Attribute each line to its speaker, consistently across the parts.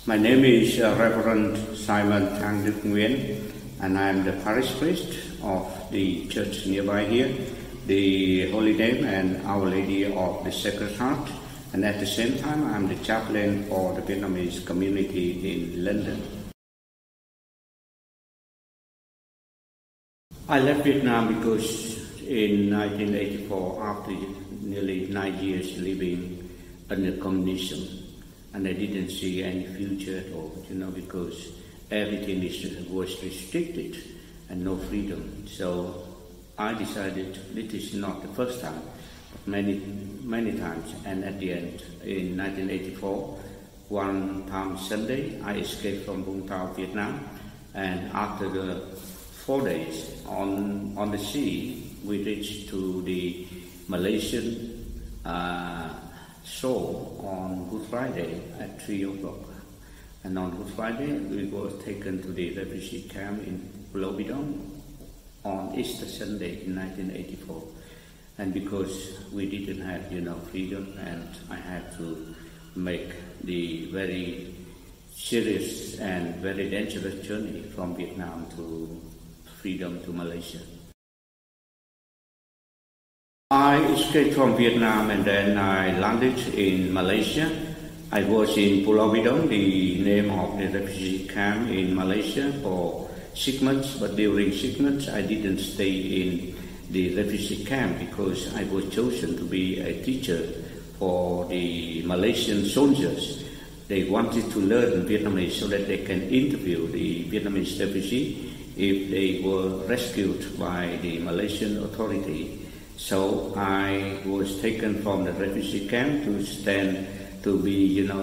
Speaker 1: My name is Reverend Simon Thang Đức Nguyen, and I am the parish priest of the church nearby here, the Holy Name and Our Lady of the Sacred Heart, and at the same time I am the chaplain for the Vietnamese community in London. I left Vietnam because in 1984, after nearly 9 years living under communism, and I didn't see any future at all, because everything was restricted and no freedom. So I decided this is not the first time, but many times. And at the end, in 1984, one Palm Sunday, I escaped from Vũng Tàu, Vietnam, and after the 4 days on the sea, we reached to the Malaysian shore on Good Friday at 3 o'clock. And on Good Friday, we were taken to the refugee camp in Pulau Bidong on Easter Sunday in 1984. And because we didn't have, freedom, and I had to make the very serious and very dangerous journey from Vietnam to freedom to Malaysia. I escaped from Vietnam and then I landed in Malaysia. I was in Pulau Bidong, the name of the refugee camp in Malaysia, for 6 months, but during 6 months I didn't stay in the refugee camp because I was chosen to be a teacher for the Malaysian soldiers. They wanted to learn Vietnamese so that they can interview the Vietnamese refugee if they were rescued by the Malaysian authority. So I was taken from the refugee camp to be, in a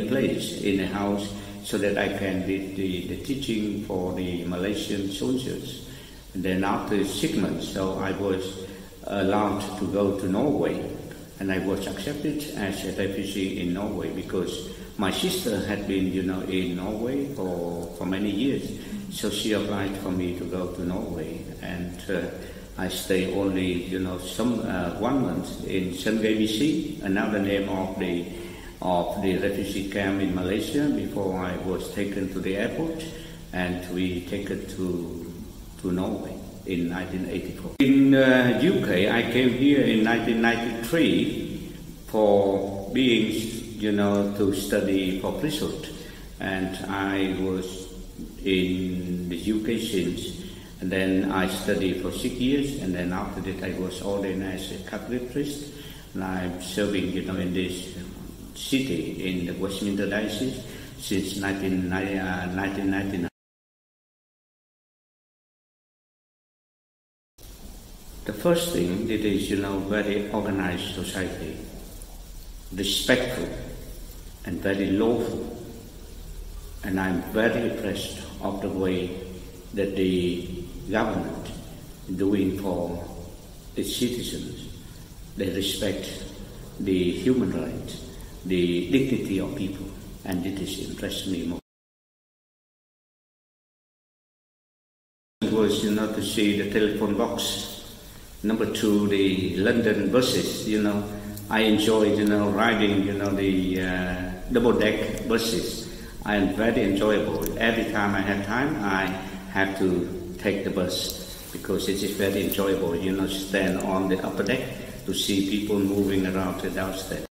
Speaker 1: place, in a house, so that I can do the teaching for the Malaysian soldiers. And then after 6 months, so I was allowed to go to Norway, and I was accepted as a refugee in Norway because my sister had been, in Norway for many years. So she applied for me to go to Norway, and I stayed only, 1 month in Sungai, another name of the refugee camp in Malaysia, before I was taken to the airport and we taken to Norway in 1984. In UK, I came here in 1993 for being, to study for priesthood, and I was in the UK since. And then I studied for 6 years, and then after that I was ordained as a Catholic priest, and I'm serving, in this city in the Westminster Diocese since 1999. The first thing, it is, very organized society, respectful and very lawful, and I'm very impressed of the way that the government doing for its citizens. They respect the human rights, the dignity of people, and it has impressed me more. It was, to see the telephone box. Number 2, the London buses. I enjoyed, riding, the double-deck buses. I am very enjoyable. Every time I have time, I have to take the bus because it is very enjoyable, stand on the upper deck to see people moving around the downstairs.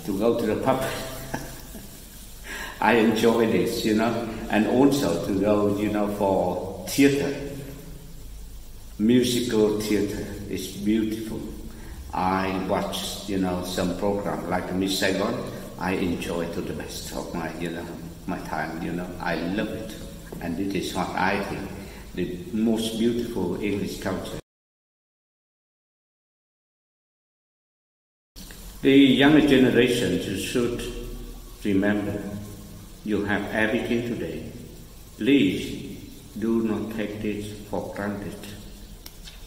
Speaker 1: To go to the pub, I enjoy this, and also to go, for theater, musical theater. It's beautiful. I watch, some program like Miss Saigon. I enjoy to the best of my, my time, I love it. And it is what I think the most beautiful English culture. The younger generations should remember you have everything today. Please do not take this for granted.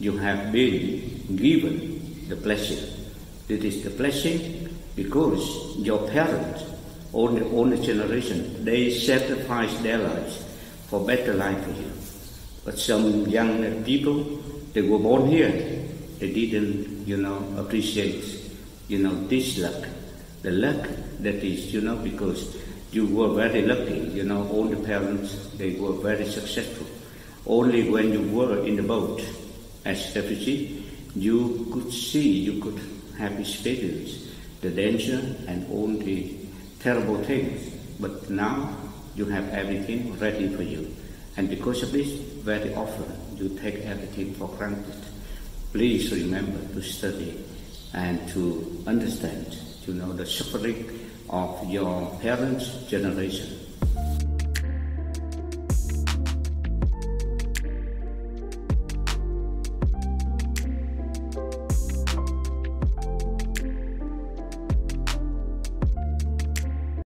Speaker 1: You have been given the blessing. It is the blessing because your parents, all the generation, they sacrificed their lives for better life for you. But some young people, they were born here, they didn't, appreciate this luck. The luck that is, because you were very lucky, all the parents, they were very successful. Only when you were in the boat as refugee, you could have experience the danger and all the terrible things. But now you have everything ready for you. And because of this, very often you take everything for granted. Please remember to study and to understand, the suffering of your parents' generation.